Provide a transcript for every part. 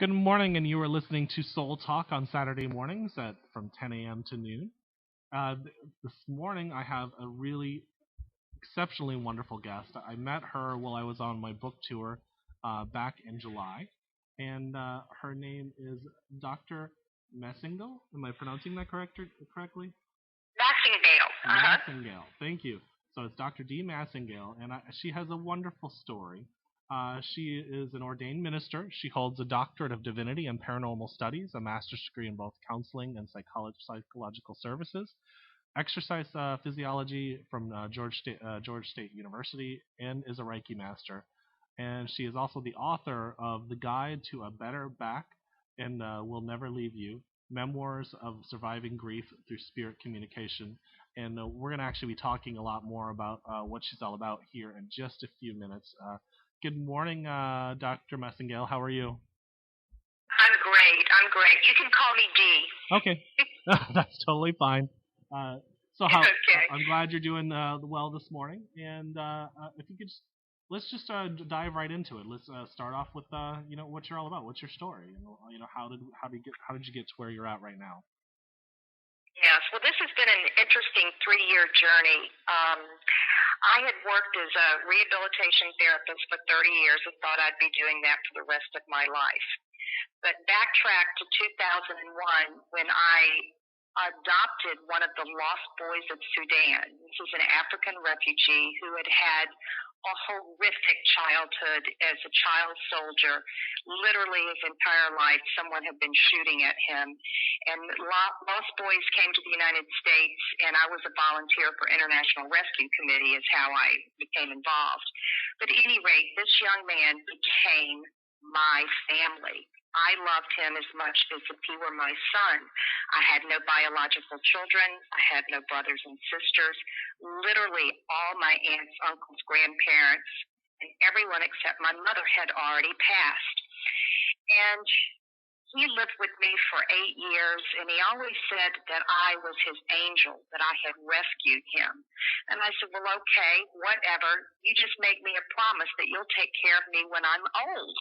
Good morning, and you are listening to Soul Talk on Saturday mornings from 10 a.m. to noon. This morning, I have a really exceptionally wonderful guest. I met her while I was on my book tour back in July, and her name is Dr. Massengale. Am I pronouncing that correctly? Massengale. Massengale. Thank you. So it's Dr. Dee Massengale, and she has a wonderful story. She is an ordained minister. She holds a doctorate of divinity and paranormal studies, a master's degree in both counseling and psychological services, exercise physiology from George State University, and is a Reiki Master. And she is also the author of The Guide to a Better Back and Will Never Leave You, Memoirs of Surviving Grief Through Spirit Communication. And we're going to actually be talking a lot more about what she's all about here in just a few minutes. Good morning, Dr. Massengale. How are you? I'm great. You can call me Dee. Okay. That's totally fine. Okay. I'm glad you're doing well this morning. And if you could let's just dive right into it. Let's start off with what you're all about. What's your story? How did you get to where you're at right now? Yes, well, this has been an interesting 3-year journey. I had worked as a rehabilitation therapist for 30 years and thought I'd be doing that for the rest of my life. But backtrack to 2001 when I adopted one of the lost boys of Sudan. This is an African refugee who had had a horrific childhood as a child soldier. Literally his entire life, someone had been shooting at him. And Lost Boys came to the United States, and I was a volunteer for International Rescue Committee is how I became involved. But at any rate, this young man became my family. I loved him as much as if he were my son. I had no biological children. I had no brothers and sisters. Literally all my aunts, uncles, grandparents, and everyone except my mother had already passed. And he lived with me for 8 years, and he always said that I was his angel, that I had rescued him. And I said, well, okay, whatever. You just make me a promise that you'll take care of me when I'm old.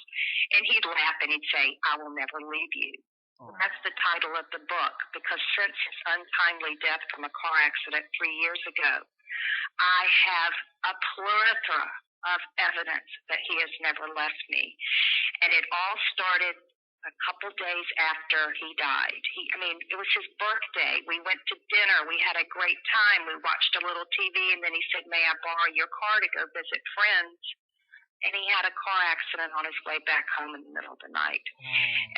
And he'd laugh and he'd say, I will never leave you. Oh. That's the title of the book, because since his untimely death from a car accident 3 years ago, I have a plethora of evidence that he has never left me. And it all started a couple days after he died. It was his birthday. We went to dinner. We had a great time. We watched a little TV, and then he said, may I borrow your car to go visit friends? And he had a car accident on his way back home in the middle of the night.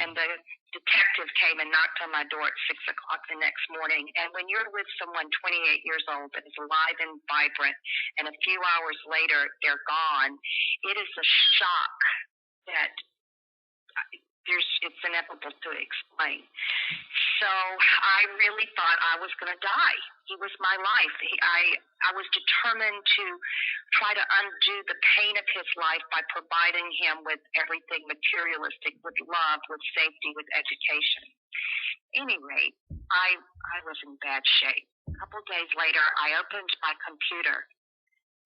And the detective came and knocked on my door at 6 o'clock the next morning. And when you're with someone 28 years old that is alive and vibrant, and a few hours later they're gone, it is a shock that it's inevitable to explain. So I really thought I was going to die. He was my life. I was determined to try to undo the pain of his life by providing him with everything materialistic, with love, with safety, with education. At any rate, I was in bad shape. A couple days later, I opened my computer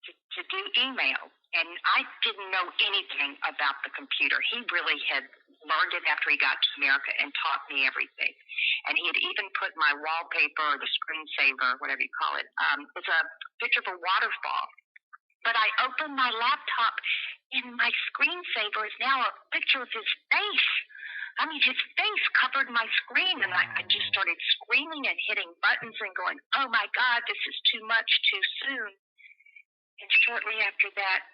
to do email, and I didn't know anything about the computer. He really had learned it after he got to America and taught me everything. And he had even put my wallpaper, or the screensaver, whatever you call it, it's a picture of a waterfall. But I opened my laptop, and my screensaver is now a picture of his face. His face covered my screen, and I just started screaming and hitting buttons and going, oh my God, this is too much too soon. And shortly after that,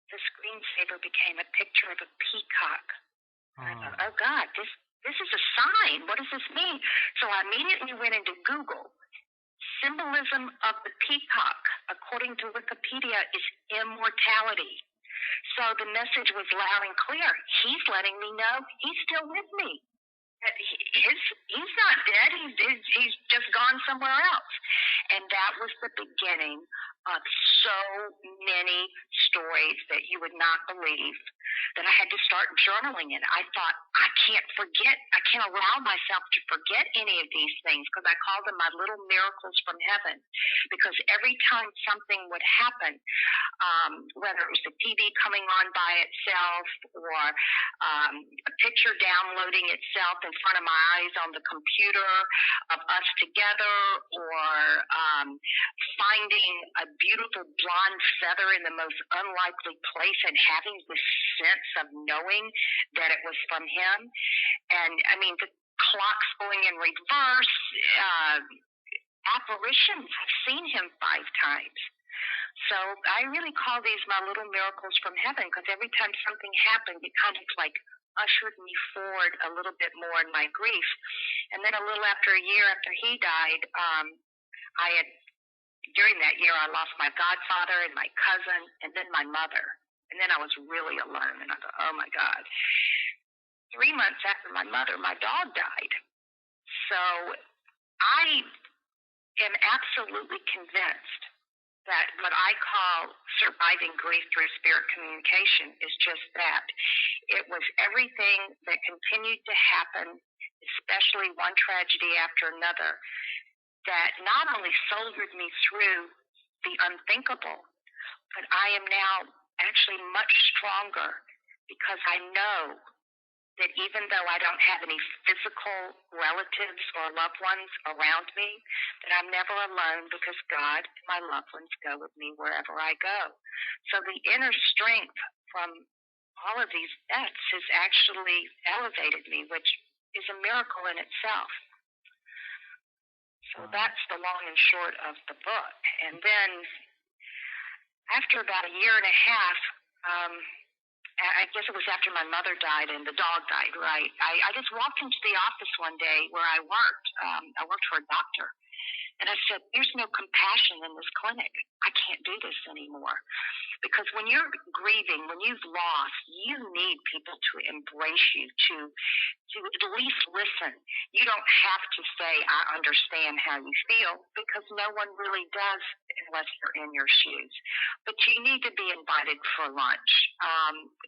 the screensaver became a picture of a peacock. And I thought, oh God, this is a sign. What does this mean? So I immediately went into Google. Symbolism of the peacock, according to Wikipedia, is immortality. So the message was loud and clear. He's letting me know he's still with me. He's not dead. He's just gone somewhere else. And that was the beginning of so many stories that you would not believe that I had to start journaling in. I thought, I can't allow myself to forget any of these things, because I called them my little miracles from heaven. Because every time something would happen, whether it was the TV coming on by itself, or a picture downloading itself in front of my eyes on the computer of us together, or finding a beautiful blonde feather in the most unlikely place and having this sense of knowing that it was from him. And I mean, the clocks going in reverse, apparitions. I've seen him 5 times. So I really call these my little miracles from heaven, because every time something happened, it kind of like ushered me forward a little bit more in my grief. And then a little after a year after he died, during that year, I lost my godfather and my cousin, and then my mother. And then I was really alone, and I thought, oh my God. 3 months after my mother, my dog died. So I am absolutely convinced that what I call surviving grief through spirit communication is just that. It was everything that continued to happen, especially one tragedy after another, that not only soldiered me through the unthinkable, but I am now actually much stronger, because I know that even though I don't have any physical relatives or loved ones around me, that I'm never alone, because God and my loved ones go with me wherever I go. So the inner strength from all of these deaths has actually elevated me, which is a miracle in itself. So that's the long and short of the book. And then after about a year and a half, I guess it was after my mother died and the dog died, right? I just walked into the office one day where I worked. I worked for a doctor. And I said, there's no compassion in this clinic. I can't do this anymore. Because when you're grieving, when you've lost, you need people to embrace you, to at least listen. You don't have to say, I understand how you feel, because no one really does unless you're in your shoes. But you need to be invited for lunch.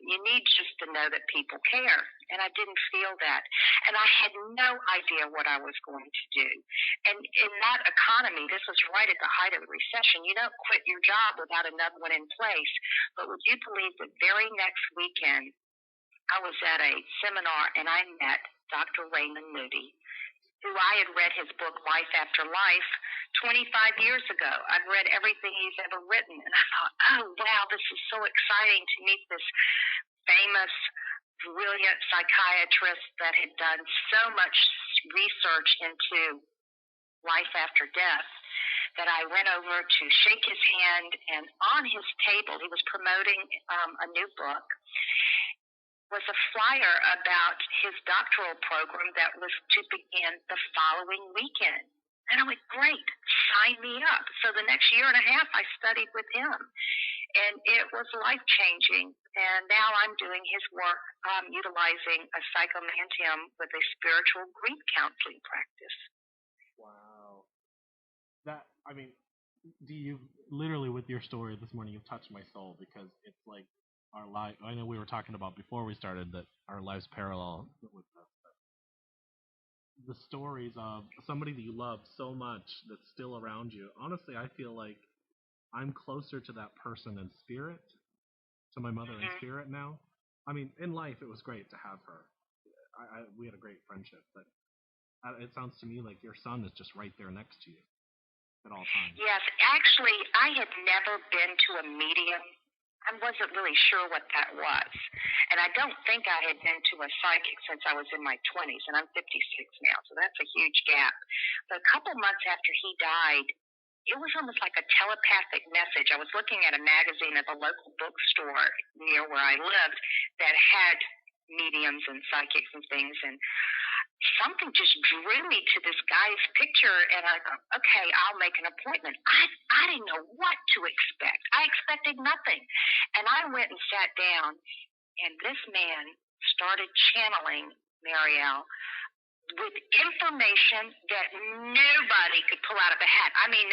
You need just to know that people care. And I didn't feel that. And I had no idea what I was going to do. And in that economy, this was right at the height of the recession. You don't quit your job without another one in place. But would you believe the very next weekend, I was at a seminar and I met Dr. Raymond Moody, who I had read his book, Life After Life, 25 years ago. I've read everything he's ever written. And I thought, oh, wow, this is so exciting to meet this famous, brilliant psychiatrist that had done so much research into life after death, that I went over to shake his hand, and on his table, he was promoting a new book, was a flyer about his doctoral program that was to begin the following weekend. And I went, great, sign me up. So the next year and a half, I studied with him. And it was life-changing. And now I'm doing his work, utilizing a psychomanteum with a spiritual grief counseling practice. Wow. Dee, you've literally, with your story this morning, you've touched my soul, because it's like our life. I know we were talking about before we started that our lives parallel with the stories of somebody that you love so much that's still around you. Honestly, I feel like I'm closer to that person in spirit, to my mother in spirit now. I mean, in life, it was great to have her. We had a great friendship, but it sounds to me like your son is just right there next to you at all times. Yes, actually, I had never been to a medium. I wasn't really sure what that was. And I don't think I had been to a psychic since I was in my 20s, and I'm 56 now, so that's a huge gap. But a couple months after he died, it was almost like a telepathic message. I was looking at a magazine at the local bookstore near where I lived that had mediums and psychics and things, and something just drew me to this guy's picture, and I thought, okay, I'll make an appointment. I didn't know what to expect. I expected nothing. And I went and sat down, and this man started channeling, Marielle, with information that nobody could pull out of a hat. I mean,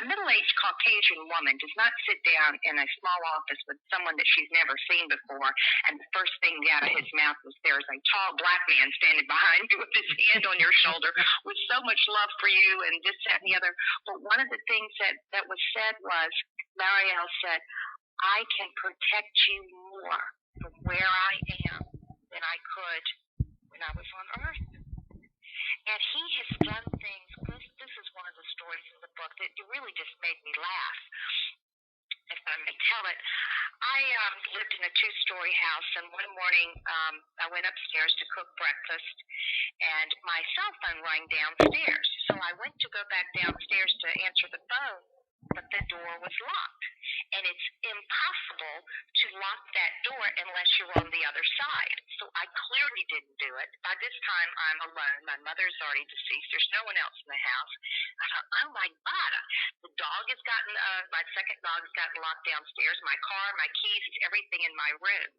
a middle-aged Caucasian woman does not sit down in a small office with someone that she's never seen before, and the first thing out of his mouth is, there is a tall black man standing behind you with his hand on your shoulder with so much love for you and this, that, and the other. But one of the things that was said was, Marielle said, I can protect you more from where I am than I could when I was on Earth. And he has done things. This is one of the stories in the book that really just made me laugh, if I may tell it. I lived in a two-story house, and one morning I went upstairs to cook breakfast, and my cell phone rang downstairs. So I went to go back downstairs to answer the phone, but the door was locked. And it's impossible to lock that door unless you're on the other side. So I clearly didn't do it. By this time, I'm alone. My mother's already deceased. There's no one else in the house. I thought, oh my God, the dog has gotten, my second dog has gotten locked downstairs. My car, my keys, everything in my room.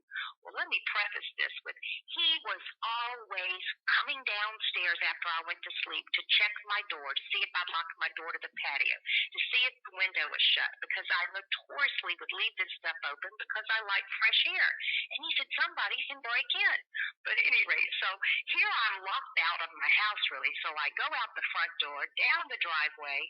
Well, let me preface this with, he was always coming downstairs after I went to sleep to check my door, to see if I'd locked my door to the patio, to see if the window was shut, because I notoriously would leave this stuff open because I like fresh air. And he said, somebody can break in. But at any rate, so here I'm locked out of my house, really. So I go out the front door, down the driveway,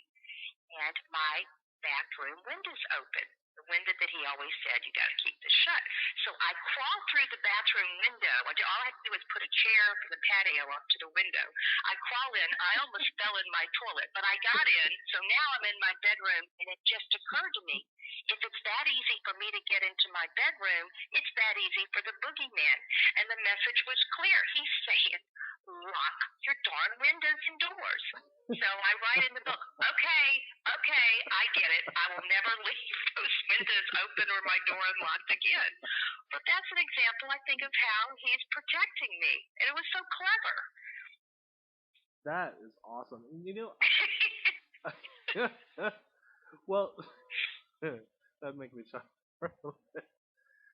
and my bathroom window's open. The window that he always said, you got to keep this shut. So I crawl through the bathroom window. All I had to do was put a chair for the patio up to the window. I crawl in. I almost fell in my toilet, but I got in. So now I'm in my bedroom, and it just occurred to me, if it's that easy for me to get into my bedroom, it's that easy for the boogeyman. And the message was clear. He's saying, lock your darn windows and doors. So I write in the book, okay, I get it. I will never leave those windows open or my door unlocked again. But that's an example, I think, of how he's protecting me. And it was so clever. That is awesome. You know, well, that makes me shock.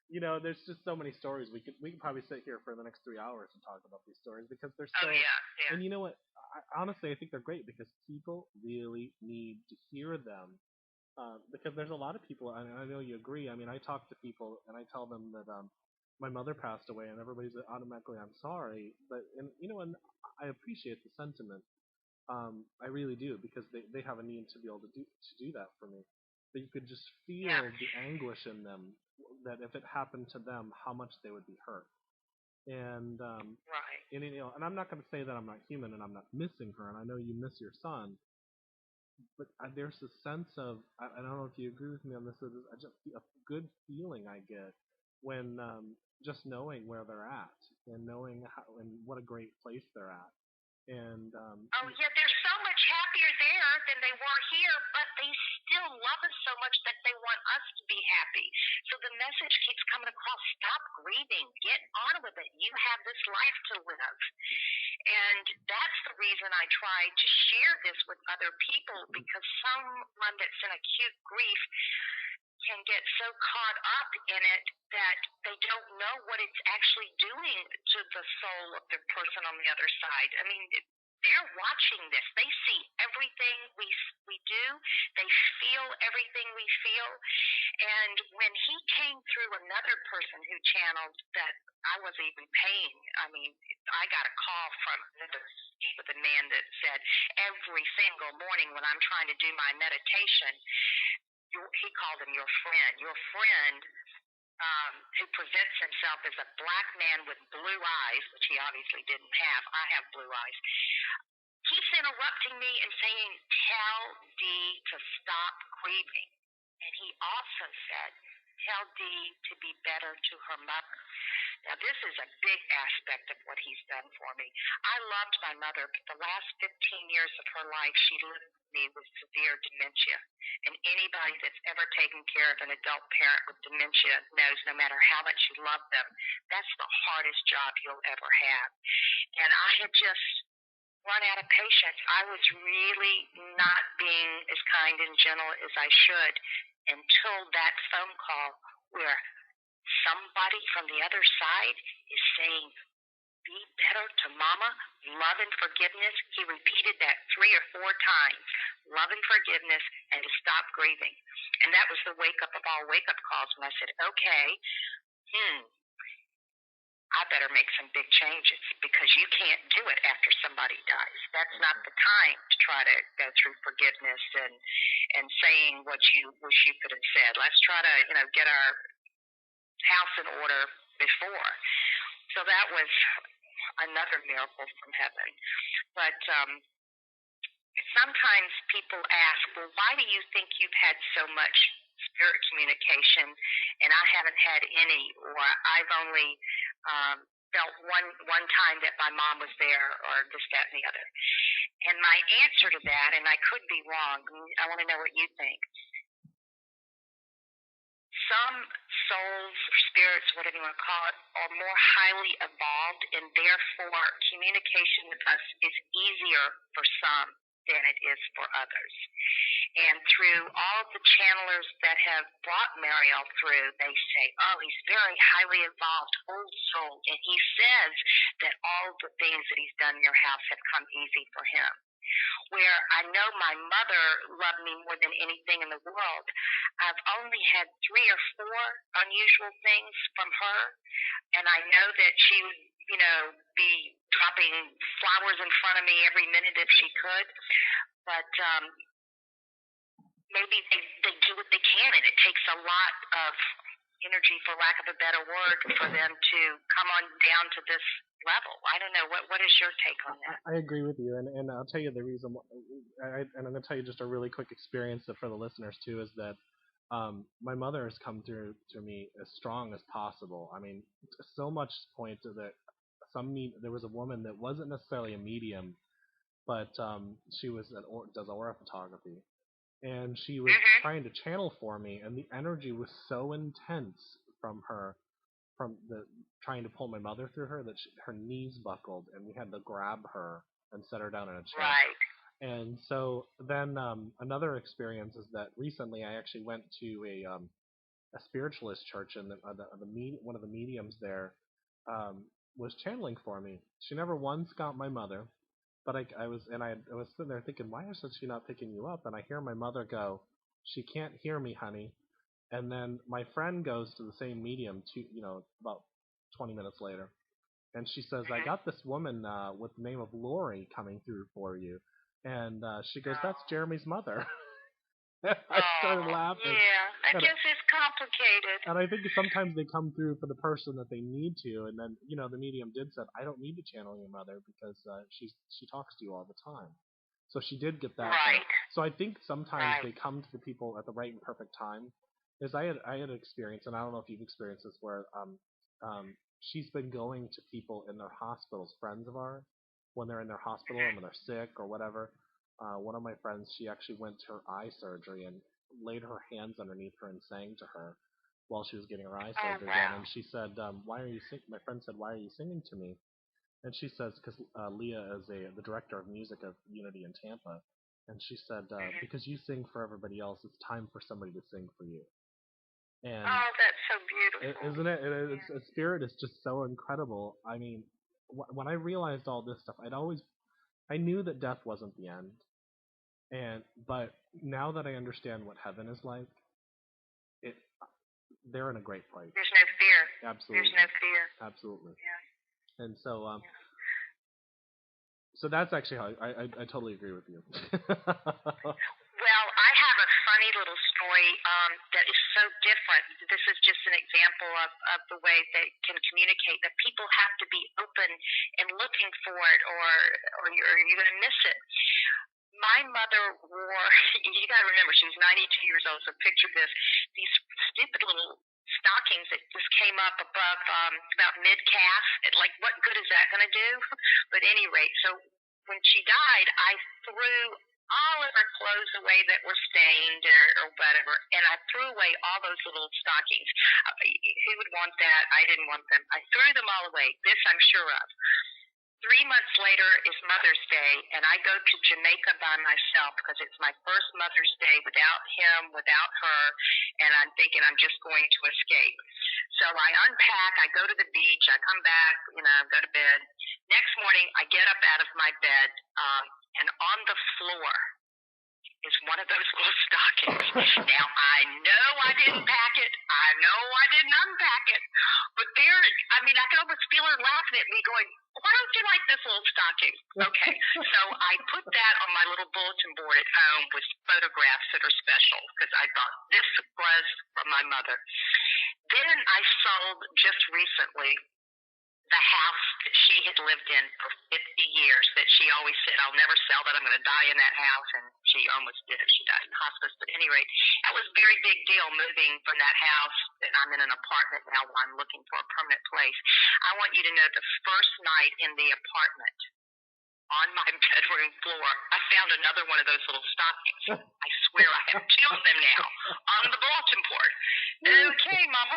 You know, there's just so many stories. We could probably sit here for the next 3 hours and talk about these stories because they're so. Oh, yeah. And you know what? Honestly, I think they're great because people really need to hear them. Because there's a lot of people, and I know you agree. I mean, I talk to people and I tell them that my mother passed away, and everybody's automatically, I'm sorry. But and you know, and I appreciate the sentiment. I really do because they have a need to be able to do that for me. But you could just feel the anguish in them that if it happened to them, how much they would be hurt. And right. And you know, and I'm not going to say that I'm not human and I'm not missing her, and I know you miss your son. But there's a sense of I don't know if you agree with me on this. Just a good feeling I get when just knowing where they're at and knowing how and what a great place they're at. And oh yeah, they're so much happier there than they were here, but they still love us so much that they want us to be happy. So the message keeps coming across: stop grieving, get on with it. You have this life to live. And that's the reason I try to share this with other people, because someone that's in acute grief can get so caught up in it that they don't know what it's actually doing to the soul of the person on the other side. I mean, they're watching this. They see everything we do. They feel everything we feel. And when he came through another person who channeled that I wasn't even paying, I mean, I got a call from with a man that said every single morning when I'm trying to do my meditation, he called him your friend. Your friend who presents himself as a black man with blue eyes, which he obviously didn't have. I have blue eyes. Keeps interrupting me and saying, tell Dee to stop grieving. And he also said, tell Dee to be better to her mother. Now, this is a big aspect of what he's done for me. I loved my mother, but the last 15 years of her life, she lived with me with severe dementia. And anybody that's ever taken care of an adult parent with dementia knows no matter how much you love them, that's the hardest job you'll ever have. And I had just run out of patience. I was really not being as kind and gentle as I should until that phone call where somebody from the other side is saying, be better to Mama, love and forgiveness. He repeated that 3 or 4 times, love and forgiveness, and to stop grieving. And that was the wake up of all wake up calls when I said, okay, I better make some big changes, because you can't do it after somebody dies. That's not the time to try to go through forgiveness and saying what you wish you could have said. Let's try to, get our house in order before. So that was another miracle from heaven. But sometimes people ask, well, why do you think you've had so much spirit communication and I haven't had any, or I've only felt one time that my mom was there, or this, that, and the other. And my answer to that, and I could be wrong, I want to know what you think. Some souls or spirits, whatever you want to call it, are more highly evolved, and therefore communication with us is easier for some than it is for others. And through all the channelers that have brought Mariel through, they say, oh, he's very highly evolved, old soul, and he says that all the things that he's done in your house have come easy for him. Where I know my mother loved me more than anything in the world, I've only had 3 or 4 unusual things from her, and I know that she would, be dropping flowers in front of me every minute if she could, but maybe they do what they can, and it takes a lot of energy, for lack of a better word, for them to come on down to this level. I don't know. What is your take on that? I agree with you, and I'll tell you the reason why, and I'm going to tell you just a really quick experience for the listeners too, is that my mother has come through to me as strong as possible. I mean, so much point to that there was a woman that wasn't necessarily a medium, but she does aura photography, and she was trying to channel for me, and the energy was so intense from her, from the trying to pull my mother through her, that her knees buckled, and we had to grab her and set her down in a chair. Right. And so then another experience is that recently I actually went to a spiritualist church, and one of the mediums there was channeling for me. She never once got my mother, but I was sitting there thinking, why is she not picking you up? And I hear my mother go, she can't hear me, honey. And then my friend goes to the same medium about 20 minutes later, and she says, I got this woman with the name of Lori coming through for you. And she goes, that's Jeremy's mother. I started laughing. Yeah, I guess it's complicated. And I think sometimes they come through for the person that they need to. And then, the medium did say, I don't need to channel your mother because she talks to you all the time. So she did get that. Right. So I think sometimes they come to the people at the right and perfect time. Because I had an experience, and I don't know if you've experienced this, where she's been going to people in their hospitals, friends of ours, when they're in their hospital and when they're sick or whatever. One of my friends, she actually went to her eye surgery and laid her hands underneath her and sang to her while she was getting her eye surgery done. And she said, why are you singing? My friend said, why are you singing to me? And she says, because Leah is the director of music of Unity in Tampa. And she said, because you sing for everybody else, it's time for somebody to sing for you. And that's so beautiful. Isn't it? A spirit is just so incredible. I mean, when I realized all this stuff, I knew that death wasn't the end. But now that I understand what heaven is like, they're in a great place. There's no fear. Absolutely. There's no fear. Absolutely. Yeah. And so, so that's actually how I totally agree with you. Well, I have a funny little story that is so different. This is just an example of the way they can communicate, that people have to be open and looking for it, or you're going to miss it. My mother wore, you got to remember, she was 92 years old, so picture this, these stupid little stockings that just came up above about mid-calf. Like, what good is that going to do? But at any rate, so when she died, I threw all of her clothes away that were stained or whatever, and I threw away all those little stockings. Who would want that? I didn't want them. I threw them all away. This I'm sure of. 3 months later is Mother's Day, and I go to Jamaica by myself because it's my first Mother's Day without him, without her, and I'm thinking I'm just going to escape. So I unpack, I go to the beach, I come back, go to bed. Next morning, I get up out of my bed, and on the floor is one of those little stockings. Now, I know I didn't pack it. I know I didn't unpack it. But I can almost feel her laughing at me going, why don't you like this little stocking? Okay, so I put that on my little bulletin board at home with photographs that are special because I thought this was from my mother. Then I sold just recently the house that she had lived in for 50 years that she always said, I'll never sell that, I'm going to die in that house, and she almost did it. She died in hospice. But at any rate, that was a very big deal moving from that house, and I'm in an apartment now while I'm looking for a permanent place. I want you to know the first night in the apartment, on my bedroom floor, I found another one of those little stockings. I swear I have two of them now on the bulletin board. Okay, Mama.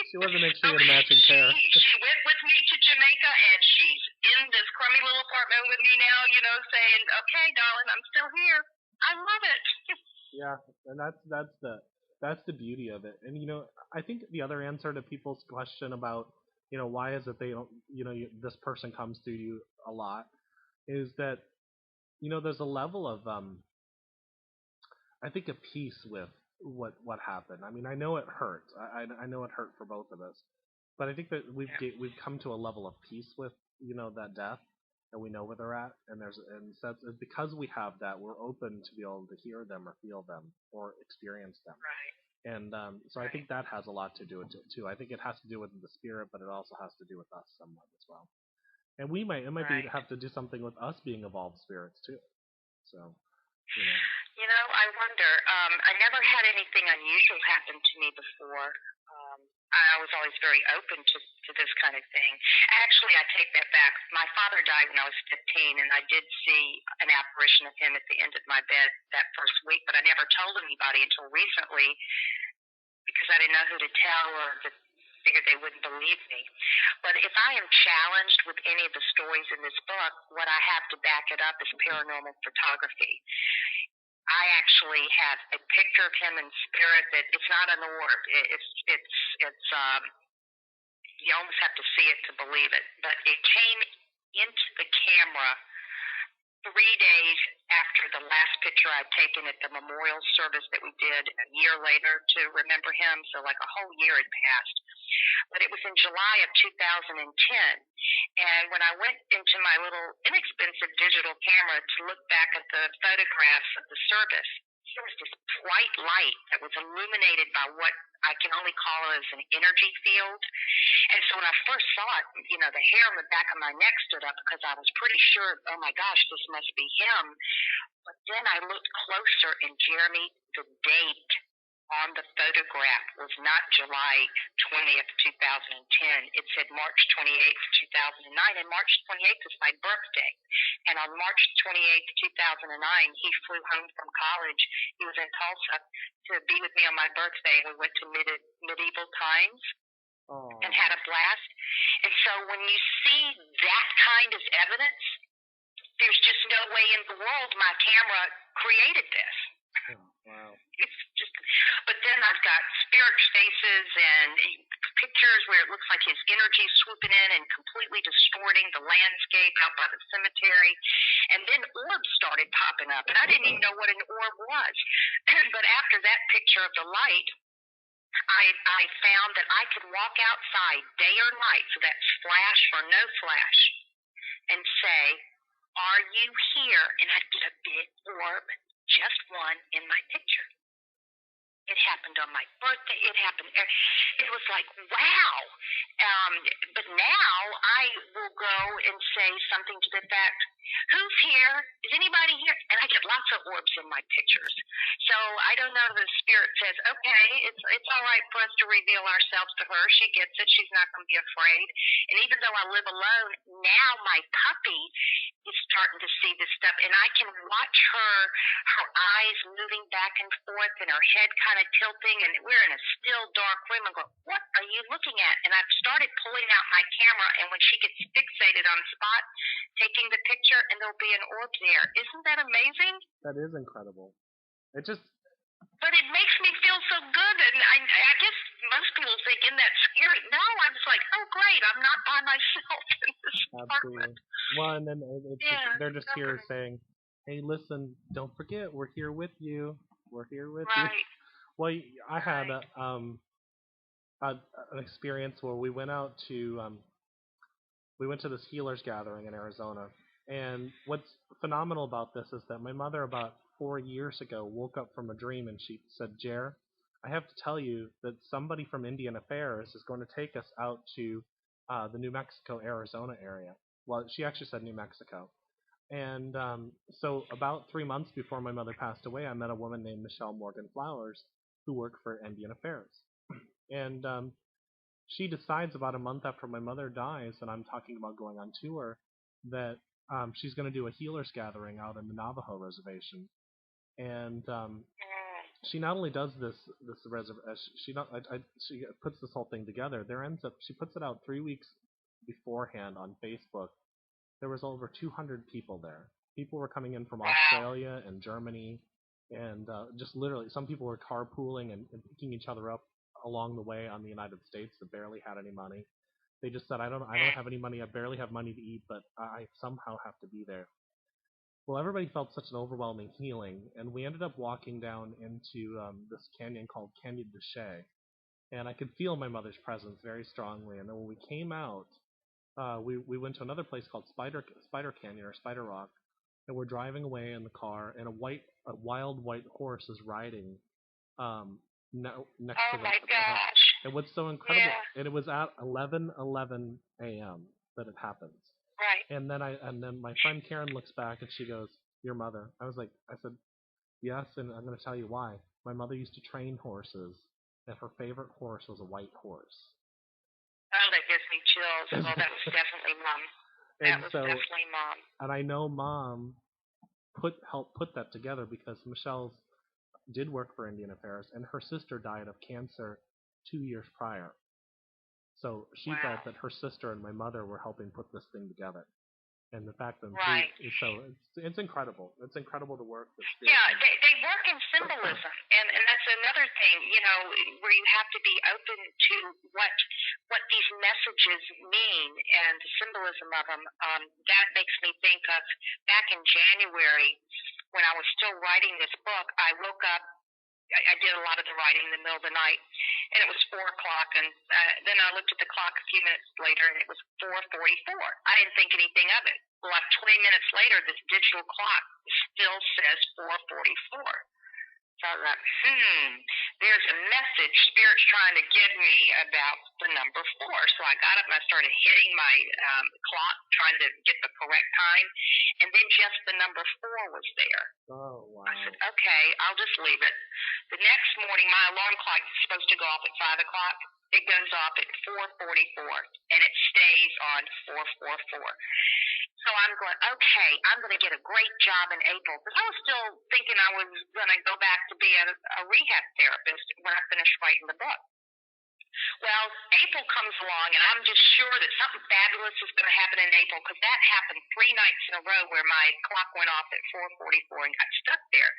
She wasn't make sure you had a matching pair. She went with me to Jamaica, and she's in this crummy little apartment with me now, saying, okay, darling, I'm still here. I love it. Yeah, and that's the beauty of it. And, I think the other answer to people's question about, why is it they don't, this person comes to you a lot, is that, there's a level of, I think, a peace with what happened. I mean, I know it hurt. I know it hurt for both of us, but I think that we've come to a level of peace with, that death, and we know where they're at, and so because we have that, we're open to be able to hear them or feel them or experience them. Right. And so I think that has a lot to do with it too. I think it has to do with the spirit, but it also has to do with us somewhat as well. And it might have to do something with us being evolved spirits too. So, I wonder. I never had anything unusual happen to me before. I was always very open to this kind of thing. Actually, I take that back. My father died when I was 15, and I did see an apparition of him at the end of my bed that first week, but I never told anybody until recently because I didn't know who to tell or figured they wouldn't believe me. But if I am challenged with any of the stories in this book, what I have to back it up is paranormal photography. I actually have a picture of him in spirit that it's not an orb. It's you almost have to see it to believe it. But it came into the camera 3 days after the last picture I'd taken at the memorial service that we did a year later to remember him. So like a whole year had passed. But it was in July of 2010. And when I went into my little inexpensive digital camera to look back at the photographs of the service, there was this bright light that was illuminated by what I can only call as an energy field. And so when I first saw it, the hair on the back of my neck stood up because I was pretty sure, oh my gosh, this must be him. But then I looked closer, and Jeremy, the date on the photograph was not July 20th, 2010. It said March 28th, 2009, and March 28th is my birthday. And on March 28th, 2009, he flew home from college. He was in Tulsa to be with me on my birthday. We went to medieval times and had a blast. And so when you see that kind of evidence, there's just no way in the world my camera created this. Oh, wow. It's just, but then I've got spirit faces and pictures where it looks like his energy swooping in and completely distorting the landscape out by the cemetery. And then orbs started popping up, and I didn't even know what an orb was. But after that picture of the light, I found that I could walk outside day or night, so that's flash or no flash, and say, are you here? And I'd get a big orb, just one, in my picture. It happened on my birthday. It happened. It was like, wow. But now I will go and say something to the effect, who's here? Is anybody here? And I get lots of orbs in my pictures. So I don't know if the spirit says, okay, it's all right for us to reveal ourselves to her. She gets it. She's not going to be afraid. And even though I live alone, now my puppy is starting to see this stuff, and I can watch her eyes moving back and forth and her head kind of tilting, and we're in a still dark room and go, what are you looking at? And I've started pulling out my camera, and when she gets fixated on the spot, taking the picture, and there'll be an orb there. Isn't that amazing? That is incredible. But it makes me feel so good, and I guess most people think, isn't that scary? No, I was like, oh, great, I'm not by myself in this apartment. Well, and then they're just here saying, hey, listen, don't forget, we're here with you. We're here with you. Well, I had an experience where we went out to this healers gathering in Arizona, and what's phenomenal about this is that my mother about 4 years ago woke up from a dream and she said, Jer, I have to tell you that somebody from Indian Affairs is going to take us out to the New Mexico, Arizona area. Well, she actually said New Mexico. And so about 3 months before my mother passed away, I met a woman named Michelle Morgan Flowers who worked for Indian Affairs. And she decides about a month after my mother dies, and I'm talking about going on tour, that she's going to do a healers gathering out in the Navajo reservation. And she not only does this she puts this whole thing together. She puts it out 3 weeks beforehand on Facebook. There was over 200 people there. People were coming in from Australia and Germany, and just literally, some people were carpooling and picking each other up along the way on the United States that barely had any money. They just said, I don't have any money. I barely have money to eat, but I somehow have to be there. Well, everybody felt such an overwhelming healing, and we ended up walking down into this canyon called Canyon de Chelly, and I could feel my mother's presence very strongly. And then when we came out, we went to another place called Spider Canyon or Spider Rock, and we're driving away in the car, and a wild white horse is riding next to the. Oh my gosh! And what's so incredible? Yeah. And it was at 11:11 a.m. that it happens. Right. And then my friend Karen looks back and she goes, "Your mother?" I said, "Yes," and I'm going to tell you why. My mother used to train horses, and her favorite horse was a white horse. Oh, that gives me chills. Well, that was definitely Mom. Definitely Mom. And I know Mom helped put that together because Michelle did work for Indian Affairs, and her sister died of cancer 2 years prior. So she felt that her sister and my mother were helping put this thing together. And the fact that it's incredible. It's incredible the work that's being done. They work in symbolism, and that's another thing, where you have to be open to what these messages mean and the symbolism of them. That makes me think of back in January when I was still writing this book. I woke up. I did a lot of the writing in the middle of the night, and it was 4 o'clock, and then I looked at the clock a few minutes later, and it was 4:44. I didn't think anything of it. Well, like 20 minutes later, this digital clock still says 4:44. So I was like, there's a message Spirit's trying to give me about the number 4. So I got up and I started hitting my clock, trying to get the correct time, and then just the number 4 was there. Oh, wow. I said, okay, I'll just leave it. The next morning, my alarm clock is supposed to go off at 5 o'clock. It goes off at 4:44, and it stays on 4:44. So I'm going, okay, I'm going to get a great job in April. Because I was still thinking I was going to go back to be a rehab therapist when I finished writing the book. Well, April comes along, and I'm just sure that something fabulous is going to happen in April, because that happened 3 nights in a row where my clock went off at 4:44 and got stuck there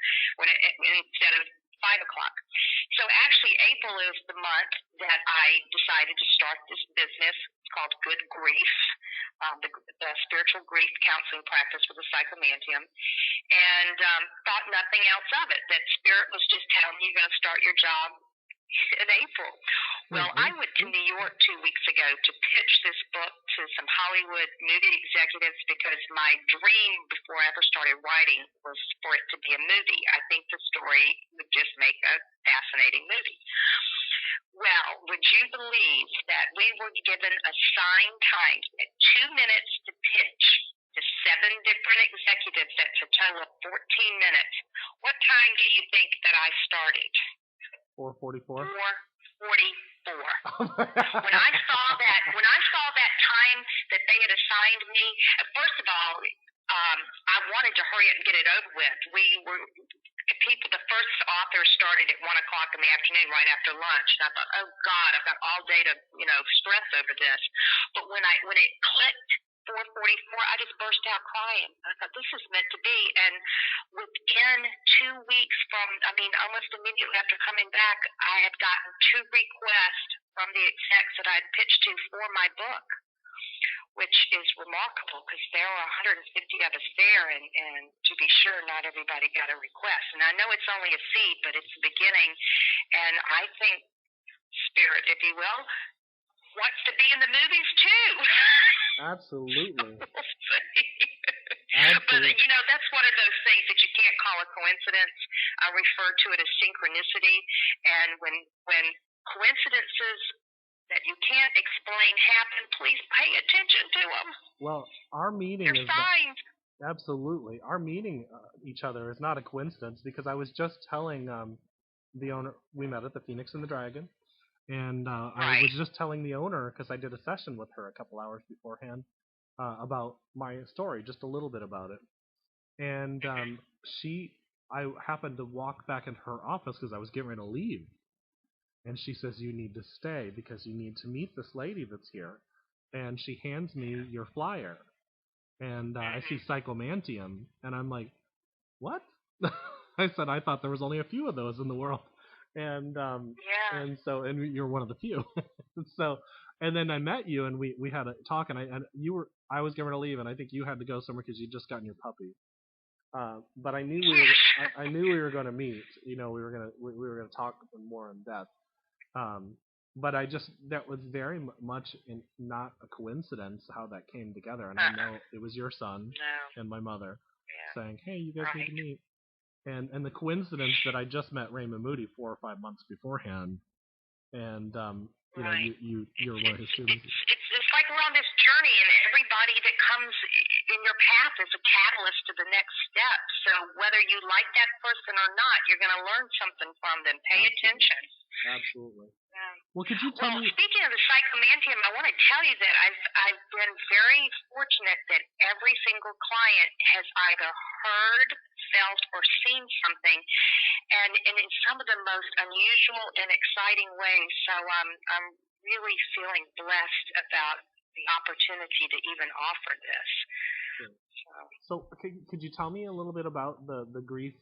instead of 5 o'clock. So actually, April is the month that I decided to start this business. It's called Good Grief, the spiritual grief counseling practice with the psychomanteum, and thought nothing else of it, that Spirit was just telling me you're going to start your job in April. Well, I went to New York 2 weeks ago to pitch this book to some Hollywood movie executives because my dream before I ever started writing was for it to be a movie. I think the story would just make a fascinating movie. Well, would you believe that we were given assigned time at 2 minutes to pitch to 7 different executives? That's a total of 14 minutes. What time do you think that I started? 4:44. 4:44. When I saw that time that they had assigned me, first of all, I wanted to hurry up and get it over with. The first author started at 1 o'clock in the afternoon, right after lunch, and I thought, oh God, I've got all day to stress over this. But when it clicked 4:44, I just burst out crying. I thought, this is meant to be. And within 2 weeks almost immediately after coming back, I had gotten 2 requests from the execs that I'd pitched to for my book, which is remarkable because there were 150 of us there, and to be sure, not everybody got a request. And I know it's only a seed, but it's the beginning. And I think Spirit, if you will, wants to be in the movies too. Absolutely. But, that's one of those things that you can't call a coincidence. I refer to it as synchronicity. And when coincidences that you can't explain happen, please pay attention to them. Well, our meeting They're signs. Absolutely. Our meeting each other is not a coincidence, because I was just telling the owner, we met at the Phoenix and the Dragon, and I was just telling the owner, because I did a session with her a couple hours beforehand, about my story, just a little bit about it. And I happened to walk back into her office because I was getting ready to leave. And she says, you need to stay because you need to meet this lady that's here. And she hands me your flyer. And I see psychomanteum. And I'm like, what? I said, I thought there was only a few of those in the world. And and you're one of the few. And then I met you, and we had a talk, and I was getting ready to leave, and I think you had to go somewhere because you'd just gotten your puppy. But I knew we were going to meet. We were going to talk more in depth. But that was very much not a coincidence how that came together. And I know it was your son and my mother saying, "Hey, you guys need to meet." And the coincidence that I just met Raymond Moody 4 or 5 months beforehand, and you're one of his students. It's like we're on this journey, and everybody that comes in your path is a catalyst to the next step. So whether you like that person or not, you're going to learn something from them. Pay attention. Absolutely. Well, could you tell me? Speaking of the psychomanteum, I want to tell you that I've been very fortunate that every single client has either heard, felt, or seen something, and in some of the most unusual and exciting ways. So I'm really feeling blessed about the opportunity to even offer this. So could you tell me a little bit about the grief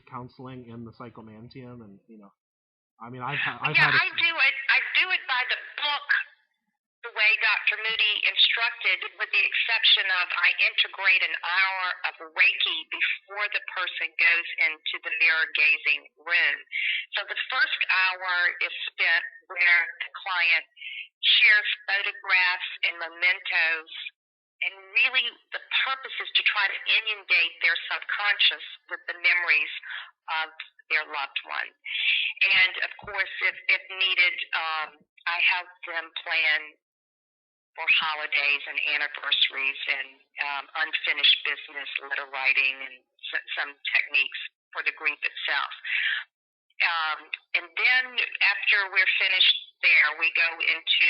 counseling and the psychomanteum, and I do it by the book, the way Dr. Moody instructed, with the exception of I integrate an hour of Reiki before the person goes into the mirror gazing room. So the first hour is spent where the client shares photographs and mementos, and really the purpose is to try to inundate their subconscious with the memories of their loved one. And of course, if needed, I help them plan for holidays and anniversaries and unfinished business, letter writing, and some techniques for the grief itself. And then after we're finished there, we go into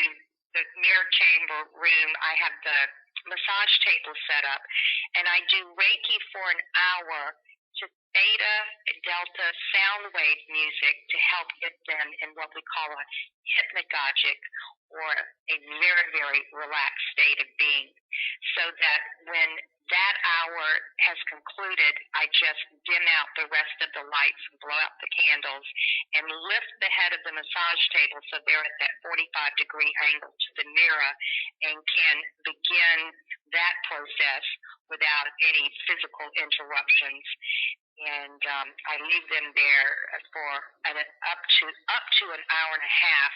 the mirror chamber room. I have the massage table set up, and I do Reiki for an hour to theta, delta sound wave music to help get them in what we call a hypnagogic, or a very, very relaxed state of being, so that when that hour has concluded, I just dim out the rest of the lights and blow out the candles and lift the head of the massage table so they're at that 45-degree angle to the mirror, and can begin that process without any physical interruptions. And I leave them there for up to an hour and a half,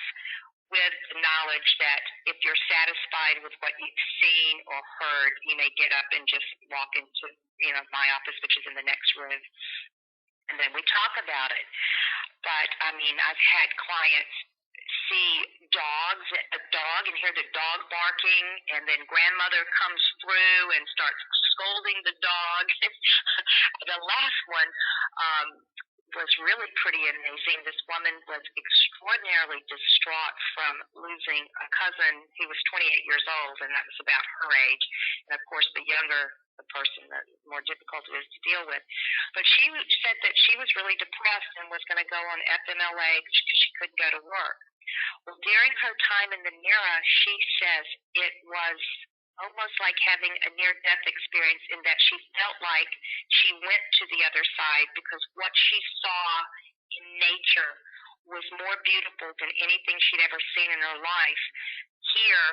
with the knowledge that if you're satisfied with what you've seen or heard, you may get up and just walk into my office, which is in the next room, and then we talk about it. But I've had clients see a dog and hear the dog barking, and then grandmother comes through and starts scolding the dog. The last one was really pretty amazing. This woman was extraordinarily distraught from losing a cousin who was 28 years old, and that was about her age. And of course, the younger the person, the more difficult it is to deal with. But she said that she was really depressed and was going to go on FMLA because she couldn't go to work. Well, during her time in the mirror, she says it was almost like having a near-death experience, in that she felt like she went to the other side, because what she saw in nature was more beautiful than anything she'd ever seen in her life here,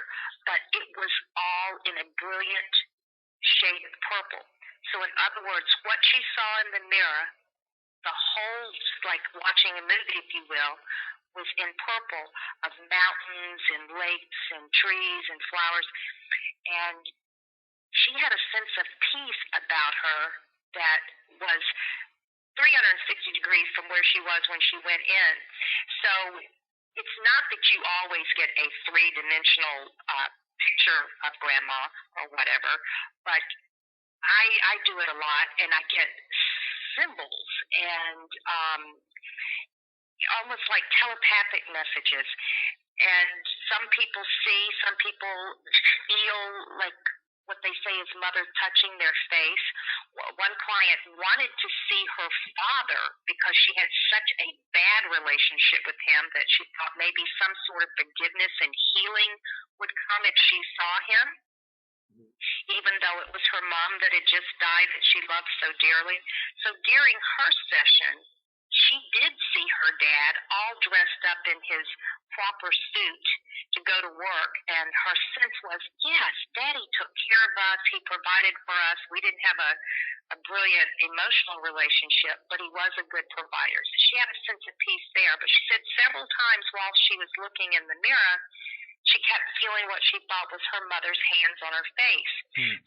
but it was all in a brilliant shade of purple. So in other words, what she saw in the mirror, the whole, like watching a movie, if you will, was in purple, of mountains and lakes and trees and flowers. And she had a sense of peace about her that was 360 degrees from where she was when she went in. So it's not that you always get a three-dimensional picture of grandma or whatever, but I do it a lot, and I get symbols and almost like telepathic messages. And some people see, some people feel like what they say is mother touching their face. One client wanted to see her father because she had such a bad relationship with him that she thought maybe some sort of forgiveness and healing would come if she saw him, even though it was her mom that had just died that she loved so dearly. So during her session, she did see her dad all dressed up in his proper suit to go to work, and her sense was, yes, Daddy took care of us, he provided for us. We didn't have a brilliant emotional relationship, but he was a good provider. So she had a sense of peace there. But she said several times while she was looking in the mirror, she kept feeling what she thought was her mother's hands on her face.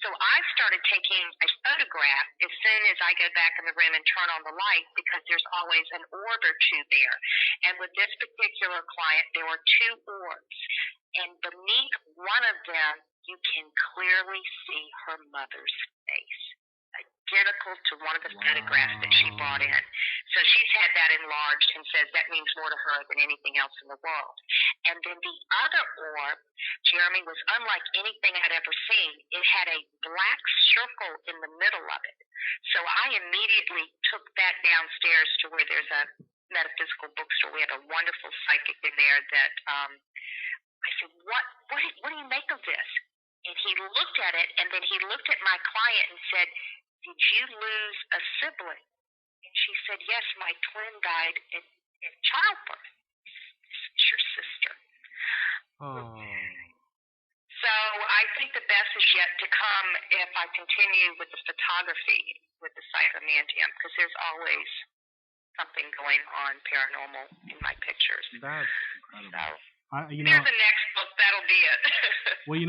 So I started taking a photograph as soon as I go back in the room and turn on the light, because there's always an orb or two there. And with this particular client, there were two orbs. And beneath one of them, you can clearly see her mother's face, identical to one of the photographs that she brought in. So she's had that enlarged and says that means more to her than anything else in the world. And then the other orb, Jeremy, was unlike anything I'd ever seen. It had a black circle in the middle of it. So I immediately took that downstairs to where there's a metaphysical bookstore. We have a wonderful psychic in there that I said, what do you make of this? And he looked at it, and then he looked at my client and said, did you lose a sibling? And she said, yes, my twin died in childbirth. This is your sister. Oh. So I think the best is yet to come if I continue with the photography, with the psychomanteum, because there's always something going on paranormal in my pictures. That's incredible. So, there's the next book. That'll be it. Well,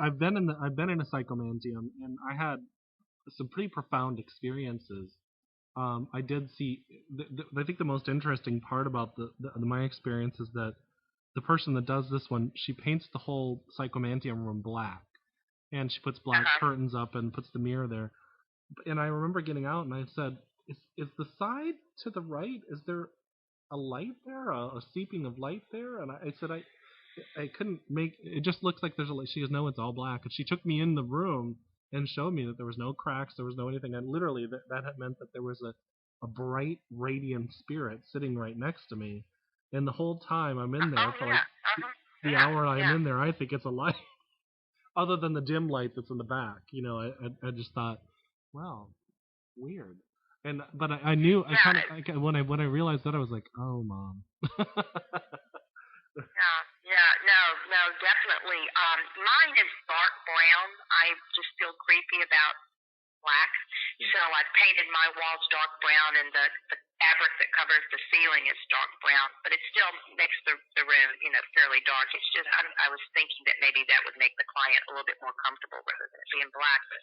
I've been in a psychomanteum, and I had some pretty profound experiences. I did see. I think the most interesting part about my experience is that the person that does this one, she paints the whole psychomanteum room black, and she puts black curtains up and puts the mirror there. And I remember getting out, and I said, "Is the side to the right? Is there a light there? A seeping of light there?" And I said, I couldn't make. It just looks like there's a light. She goes, "No, it's all black." And she took me in the room and showed me that there was no cracks, there was no anything. And literally, that had meant that there was a bright, radiant spirit sitting right next to me. And the whole time I'm in there, for like the hour I'm in there, I think it's a light. Other than the dim light that's in the back, I just thought, wow, weird. But I knew, I kind of, when I realized that, I was like, oh, Mom. No, definitely. Mine is dark brown. I just feel creepy about black. So I've painted my walls dark brown, and the fabric that covers the ceiling is dark brown, but it still makes the room, fairly dark. It's just, I was thinking that maybe that would make the client a little bit more comfortable rather than being black. But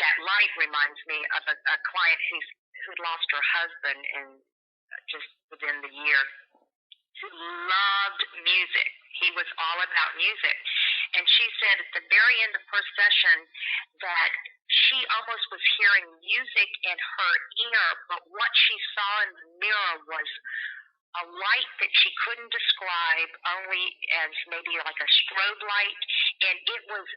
that light reminds me of a client who'd lost her husband just within the year, who loved music. He was all about music. And she said at the very end of her session that she almost was hearing music in her ear, but what she saw in the mirror was a light that she couldn't describe, only as maybe like a strobe light. And it was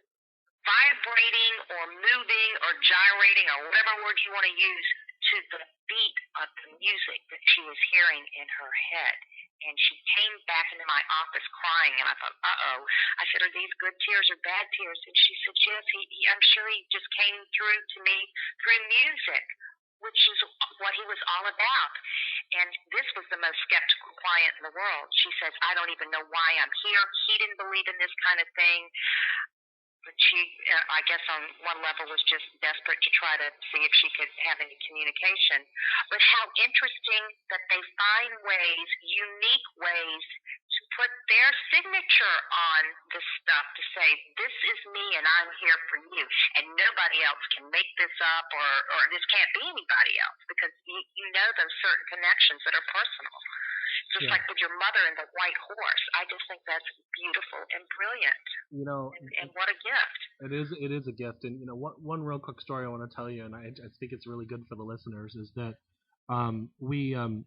vibrating or moving or gyrating or whatever word you want to use to the beat of the music that she was hearing in her head. And she came back into my office crying, and I thought, uh-oh. I said, are these good tears or bad tears? And she said, yes, I'm sure he just came through to me through music, which is what he was all about. And this was the most skeptical client in the world. She says, I don't even know why I'm here. He didn't believe in this kind of thing. But she, I guess on one level, was just desperate to try to see if she could have any communication. But how interesting that they find ways, unique ways, to put their signature on this stuff to say, this is me and I'm here for you. And nobody else can make this up, or this can't be anybody else, because you know those certain connections that are personal. Just like with your mother and the white horse. I just think that's beautiful and brilliant. You know, and what a gift. It is a gift. And, you know, one real quick story I want to tell you, and I think it's really good for the listeners, is that the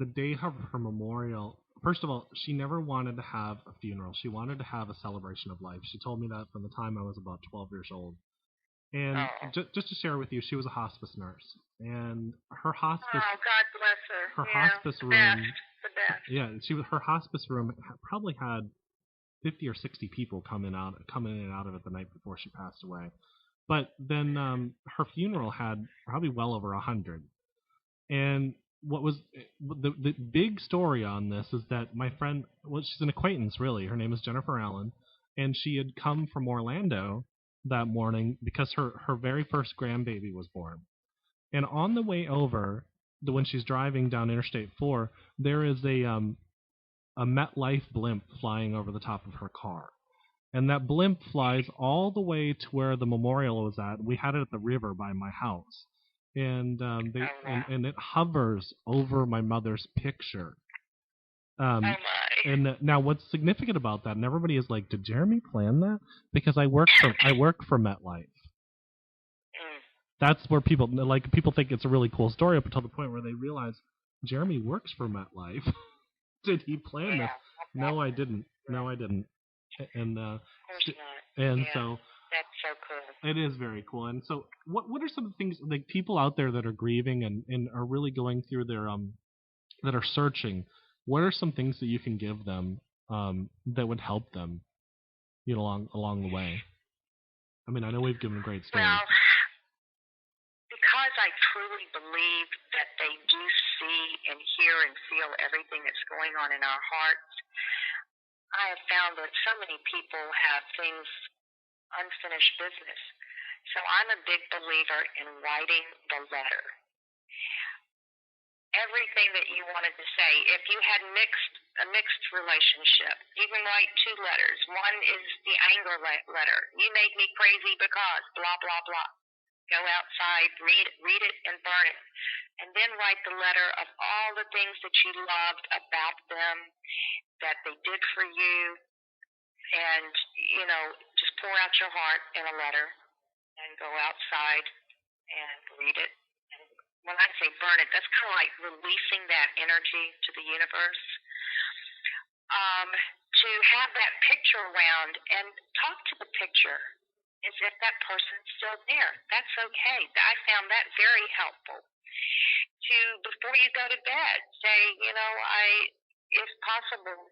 day of her memorial, first of all, she never wanted to have a funeral. She wanted to have a celebration of life. She told me that from the time I was about 12 years old. And just to share with you, she was a hospice nurse, and her hospice. Oh, God bless her. Her hospice room. The best. Yeah, her hospice room probably had 50 or 60 people come in and out of it the night before she passed away. But then her funeral had probably well over 100. And what was the big story on this is that my friend, well, she's an acquaintance really. Her name is Jennifer Allen, and she had come from Orlando that morning because her very first grandbaby was born. And on the way over, when she's driving down Interstate 4, there is a MetLife blimp flying over the top of her car. And that blimp flies all the way to where the memorial was at. We had it at the river by my house. And and it hovers over my mother's picture. And now, what's significant about that? And everybody is like, "Did Jeremy plan that?" Because I work for MetLife. That's where people think it's a really cool story up until the point where they realize Jeremy works for MetLife. Did he plan this? No, I didn't. And so. That's so cool. It is very cool. And so, what are some things, like, people out there that are grieving and are really going through their that are searching? What are some things that you can give them that would help them, you know, along the way? I mean, I know we've given great stories. Well, because I truly believe that they do see and hear and feel everything that's going on in our hearts, I have found that so many people have things, unfinished business. So I'm a big believer in writing the letter. Everything that you wanted to say. If you had a mixed relationship, you can write 2 letters. One is the anger letter. You made me crazy because blah, blah, blah. Go outside, read it, and burn it. And then write the letter of all the things that you loved about them, that they did for you. And, you know, just pour out your heart in a letter and go outside and read it. And when I say burn it, that's kind of like releasing that energy to the universe. To have that picture around and talk to the picture as if that person's still there. That's okay. I found that very helpful. Before you go to bed, say, you know, if possible,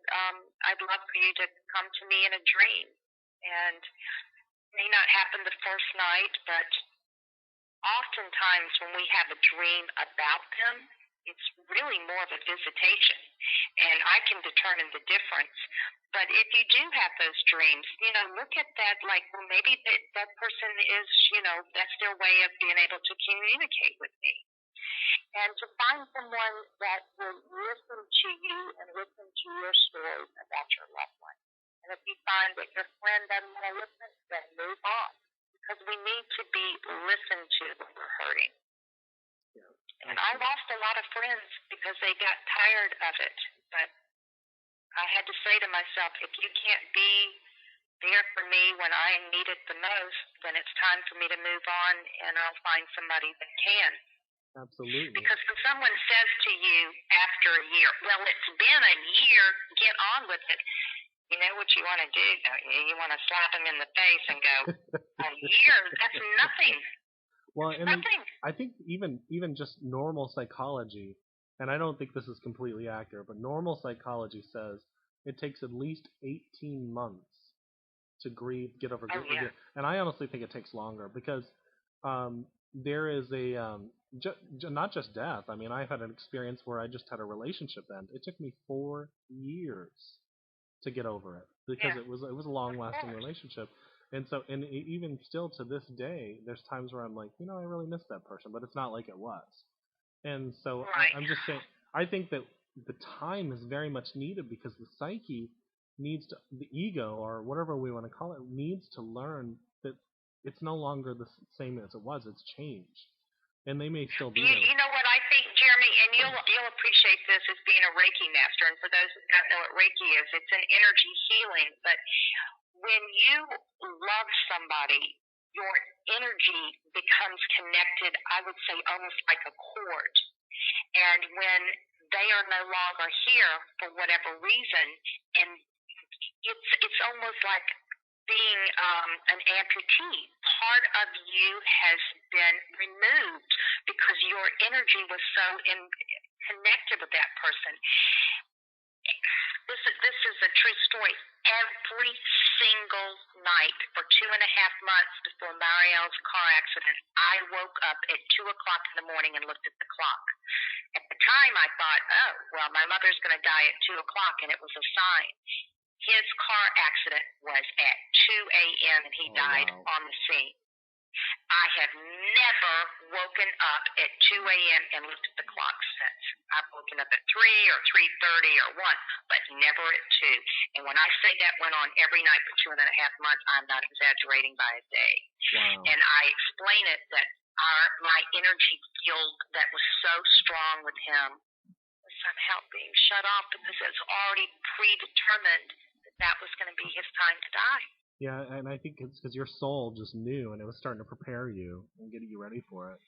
I'd love for you to come to me in a dream. And it may not happen the first night, but oftentimes when we have a dream about them, it's really more of a visitation. And I can determine the difference. But if you do have those dreams, you know, look at that like, well, maybe that person is, you know, that's their way of being able to communicate with me. And to find someone that will listen to you and listen to your stories about your loved one. And if you find that your friend doesn't want to listen, then move on. Because we need to be listened to when we're hurting. And I lost a lot of friends because they got tired of it. But I had to say to myself, if you can't be there for me when I need it the most, then it's time for me to move on, and I'll find somebody that can. Absolutely. Because when someone says to you after a year, well, it's been a year, get on with it, you know what you want to do, don't you? You want to slap him in the face and go, a year? That's nothing. Well, and Nothing. I think even just normal psychology, and I don't think this is completely accurate, but normal psychology says it takes at least 18 months to grieve, get over grief. Oh, yeah. And I honestly think it takes longer because there is a not just death. I mean, I've had an experience where I just had a relationship end. It took me 4 years to get over it because it was a long lasting relationship. And so, and even still to this day, there's times where I'm like, you know, I really miss that person, but it's not like it was. And so I'm just saying, I think that the time is very much needed because the psyche needs to, the ego or whatever we want to call it, needs to learn that it's no longer the same as it was. It's changed. And they may still be there. You know what I think, Jeremy, and you'll appreciate this as being a Reiki master. And for those who don't know what Reiki is, it's an energy healing. But when you love somebody, your energy becomes connected, I would say almost like a cord. And when they are no longer here for whatever reason, and it's almost like being an amputee. Part of you has been removed because your energy was so connected with that person. This is a true story. Every single night for 2.5 months before Marielle's car accident, I woke up at 2 o'clock in the morning and looked at the clock. At the time, I thought, oh, well, my mother's going to die at 2 o'clock, and it was a sign. His car accident was at 2 a.m. and he died on the scene. I have never woken up at 2 a.m. and looked at the clock since. I've woken up at 3 or 3:30 or 1, but never at 2. And when I say that went on every night for 2.5 months, I'm not exaggerating by a day. Wow. And I explain it that my energy field that was so strong with him was somehow being shut off because it was already predetermined that was going to be his time to die. Yeah, and I think it's because your soul just knew, and it was starting to prepare you and getting you ready for it.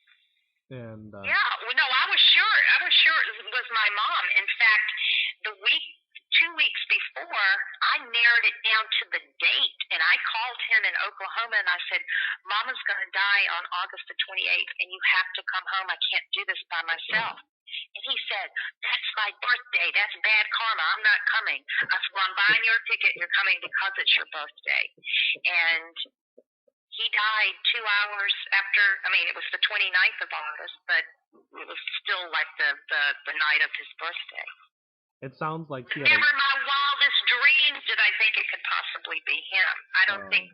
And yeah, well, no, I was sure. I was sure it was my mom. In fact, 2 weeks before, I narrowed it down to the date, and I called him in Oklahoma, and I said, Mama's going to die on August the 28th, and you have to come home. I can't do this by myself. And he said, that's my birthday. That's bad karma. I'm not coming. I said, well, I'm buying your ticket. You're coming because it's your birthday. And he died 2 hours after, it was the 29th of August, but it was still like the night of his birthday. It sounds like he had never in my wildest dreams did I think it could possibly be him. I don't think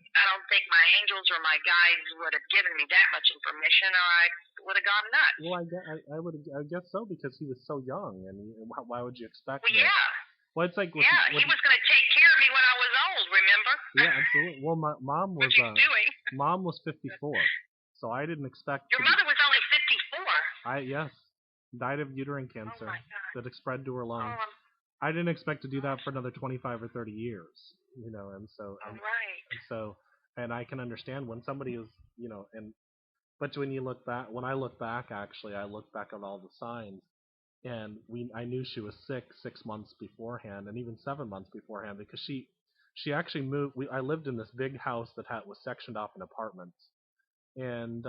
my angels or my guides would have given me that much information, or I would have gone nuts. Well, I guess so, because he was so young, and why would you expect that? Yeah. Well, it's like he was going to take care of me when I was old. Remember? Yeah, absolutely. Well, my mom was mom was 54, so I didn't expect. Your mother was only 54. Yes, died of uterine cancer that spread to her lungs. Oh, I didn't expect to do that for another 25 or 30 years, and so, and I can understand when somebody is, but when you look back, when I look back, actually, I look back at all the signs, and I knew she was sick 6 months beforehand, and even 7 months beforehand, because she actually moved. I lived in this big house that was sectioned off in apartments, and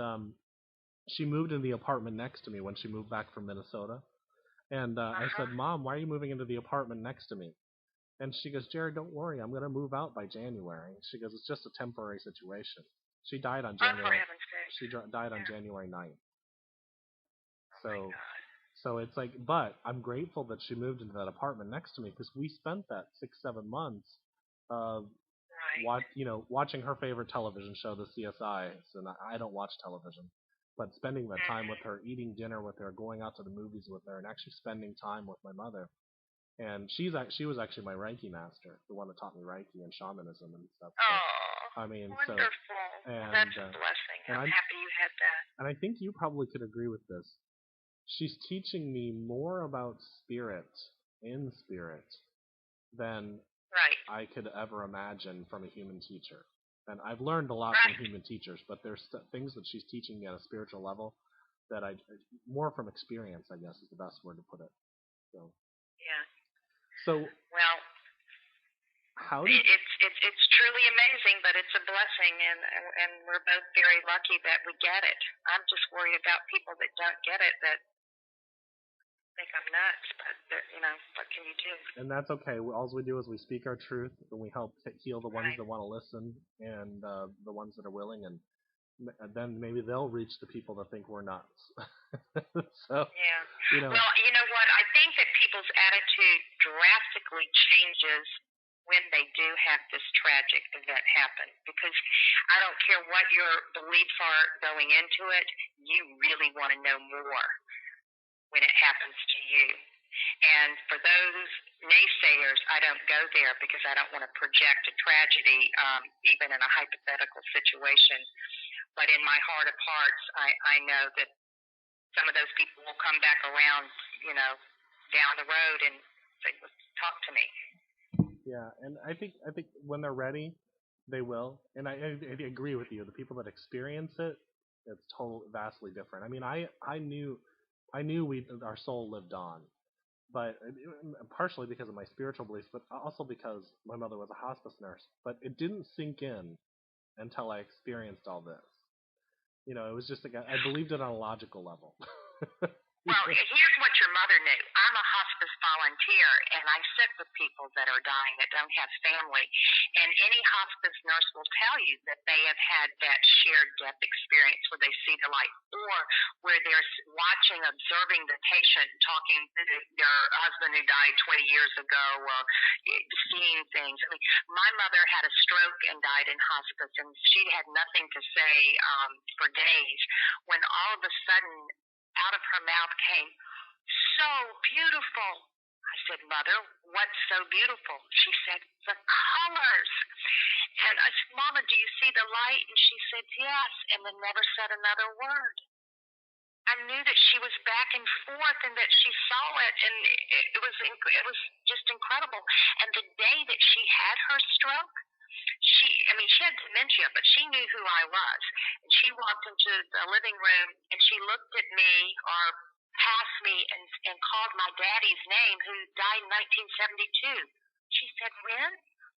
she moved in the apartment next to me when she moved back from Minnesota. And I said, Mom, why are you moving into the apartment next to me? And she goes, Jared, don't worry. I'm going to move out by January. She goes, it's just a temporary situation. She died on January. She died on January 9th. So it's like, but I'm grateful that she moved into that apartment next to me, because we spent that 6-7 months of watching her favorite television show, the CSI. And I don't watch television. But spending that time with her, eating dinner with her, going out to the movies with her, and actually spending time with my mother. And she was actually my Reiki master, the one that taught me Reiki and shamanism and stuff. So, wonderful. That's a blessing. I'm happy you had that. And I think you probably could agree with this. She's teaching me more about spirit than I could ever imagine from a human teacher. And I've learned a lot from human teachers, but there's things that she's teaching me at a spiritual level that more from experience, I guess, is the best word to put it. So. Yeah. So. Well, How did it's truly amazing, but it's a blessing, and we're both very lucky that we get it. I'm just worried about people that don't get it, that think I'm nuts, but what can you do? And that's okay. All we do is we speak our truth, and we help heal the ones that want to listen, and the ones that are willing, and then maybe they'll reach the people that think we're nuts. So, yeah. Well, you know what? I think that people's attitude drastically changes when they do have this tragic event happen, because I don't care what your beliefs are going into it, you really want to know more when it happens to you. And for those naysayers, I don't go there because I don't want to project a tragedy, even in a hypothetical situation. But in my heart of hearts, I know that some of those people will come back around, down the road and say, talk to me. Yeah, and I think when they're ready, they will. And I agree with you. The people that experience it, it's vastly different. I mean, I knew our soul lived on, but partially because of my spiritual beliefs, but also because my mother was a hospice nurse. But it didn't sink in until I experienced all this. It was just like I believed it on a logical level. Well, here's what your mother knew. I'm a hospice volunteer, and I sit with people that are dying that don't have family. And any hospice nurse will tell you that they have had that shared death experience where they see the light, or where they're watching, observing the patient, talking to their husband who died 20 years ago, or seeing things. I mean, my mother had a stroke and died in hospice, and she had nothing to say for days, when all of a sudden, out of her mouth came, "So beautiful." I said, "Mother, what's so beautiful?" She said, "The colors." And I said, "Mama, do you see the light?" And she said, "Yes," and then never said another word. I knew that she was back and forth and that she saw it, and it was just incredible. And the day that she had her stroke, she had dementia, but she knew who I was. And she walked into the living room and she looked at me, or past me, and called my daddy's name, who died in 1972. She said, "When?"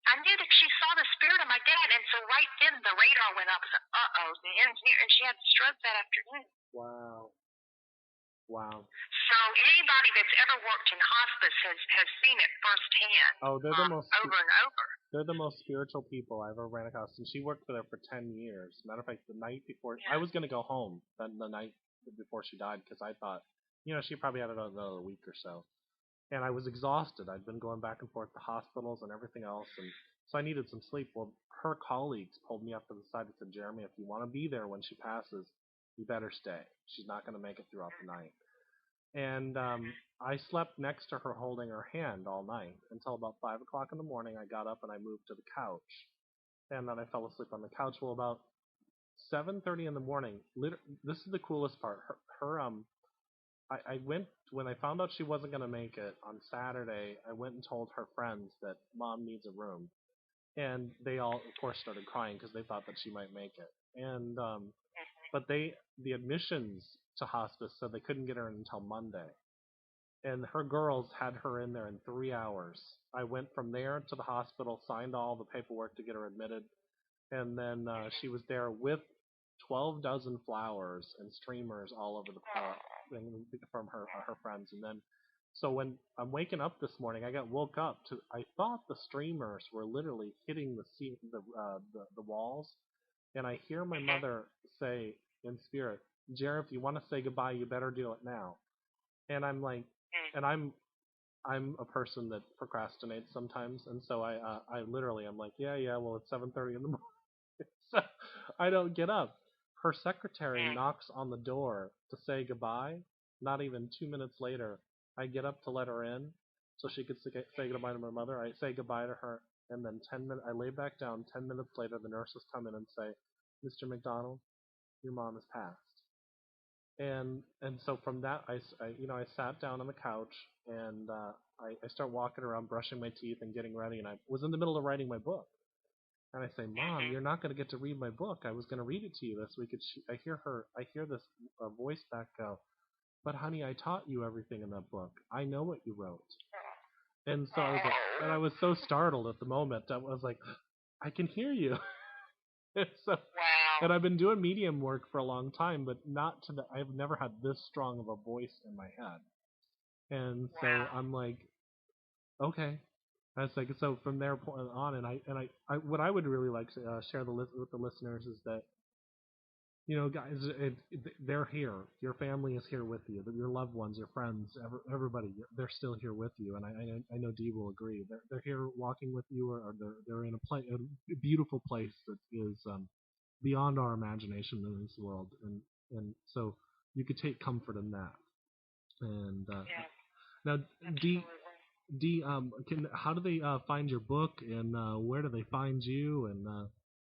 I knew that she saw the spirit of my dad, and so right then the radar went up. I said, "Uh-oh, the end's near," and she had a stroke that afternoon. Wow. So anybody that's ever worked in hospice has seen it firsthand. Oh, they're the most over and over. They're the most spiritual people I ever ran across, and she worked there for 10 years. Matter of fact, the night before, I was going to go home the night before she died, because I thought, she probably had another week or so. And I was exhausted. I'd been going back and forth to hospitals and everything else, and so I needed some sleep. Well, her colleagues pulled me up to the side and said, "Jeremy, if you want to be there when she passes, you better stay. She's not going to make it throughout the night." And I slept next to her holding her hand all night until about 5 o'clock in the morning. I got up and I moved to the couch, and then I fell asleep on the couch. Well, about 7:30 in the morning, this is the coolest part. I went, when I found out she wasn't going to make it on Saturday, I went and told her friends that Mom needs a room. And they all, of course, started crying because they thought that she might make it. And but the admissions to hospice said they couldn't get her in until Monday. And her girls had her in there in 3 hours. I went from there to the hospital, signed all the paperwork to get her admitted, and then she was there with 12 dozen flowers and streamers all over the from her friends. And then, so when I'm waking up this morning, I woke up to, I thought the streamers were literally hitting the walls, and I hear my mother say in spirit, "Jerry, if you want to say goodbye, you better do it now." And I'm like, and I'm a person that procrastinates sometimes, and so I literally, I'm like, yeah, well, it's 7:30 in the morning, so I don't get up. Her secretary knocks on the door to say goodbye. Not even 2 minutes later, I get up to let her in so she could say goodbye to my mother. I say goodbye to her, and then 10 minutes, I lay back down. 10 minutes later, the nurses come in and say, "Mr. McDonald, your mom has passed." And so from that, I sat down on the couch, and I start walking around, brushing my teeth and getting ready, and I was in the middle of writing my book. And I say, "Mom, you're not going to get to read my book. I was going to read it to you this week." I hear this voice back go, "But honey, I taught you everything in that book. I know what you wrote." And so I was so startled at the moment. I was like, I can hear you. So, Wow. and I've been doing medium work for a long time, but I've never had this strong of a voice in my head. And so I'm like, okay. I was like, so from there on, and I what I would really like to share with the listeners is that, you know, guys, they're here. Your family is here with you. Your loved ones, your friends, everybody, they're still here with you. And I know Dee will agree. They're here walking with you, or they're in a beautiful place that is beyond our imagination in this world. And so you could take comfort in that. And now, Dee, how do they find your book, and where do they find you? And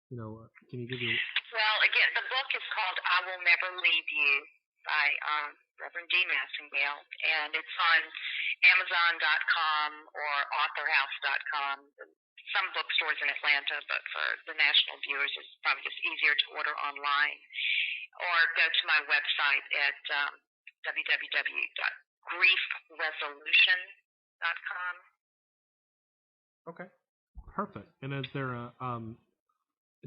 can you give you? Well, again, the book is called "I Will Never Leave You" by Reverend Dee Massengale, and it's on Amazon.com or AuthorHouse.com. Some bookstores in Atlanta, but for the national viewers, it's probably just easier to order online, or go to my website at www.griefresolution.com. Okay, perfect. And is there a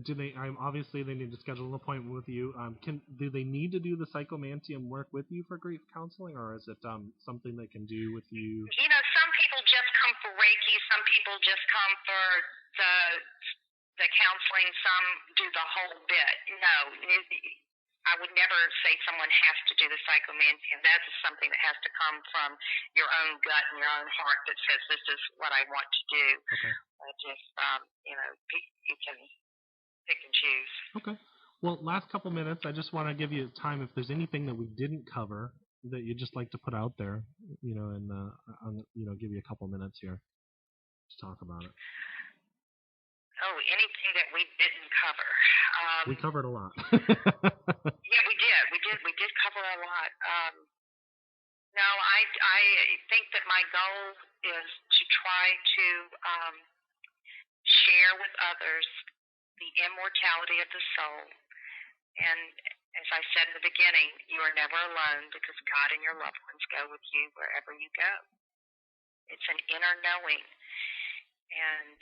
do they? Obviously they need to schedule an appointment with you. Do they need to do the psychomanteum work with you for grief counseling, or is it something they can do with you? You know, some people just come for Reiki. Some people just come for the counseling. Some do the whole bit. No, I would never say someone has to do the psychomanteum. That is something that has to come from your own gut and your own heart that says, this is what I want to do. Okay. Just, you can pick and choose. Okay. Well, last couple minutes, I just want to give you time if there's anything that we didn't cover that you'd just like to put out there, and give you a couple minutes here to talk about it. Oh, anything that we didn't cover. We covered a lot. Yeah, we did. We did cover a lot. No, I think that my goal is to try to share with others the immortality of the soul. And as I said in the beginning, you are never alone because God and your loved ones go with you wherever you go. It's an inner knowing, and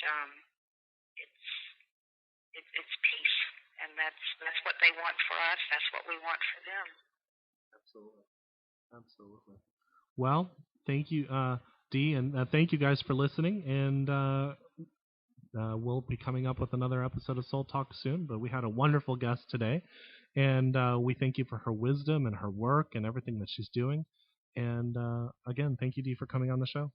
it's peace, and that's what they want for us. That's what we want for them. Absolutely. Well, thank you, Dee, and thank you guys for listening. And we'll be coming up with another episode of Soul Talk soon. But we had a wonderful guest today, and we thank you for her wisdom and her work and everything that she's doing. And again, thank you, Dee, for coming on the show.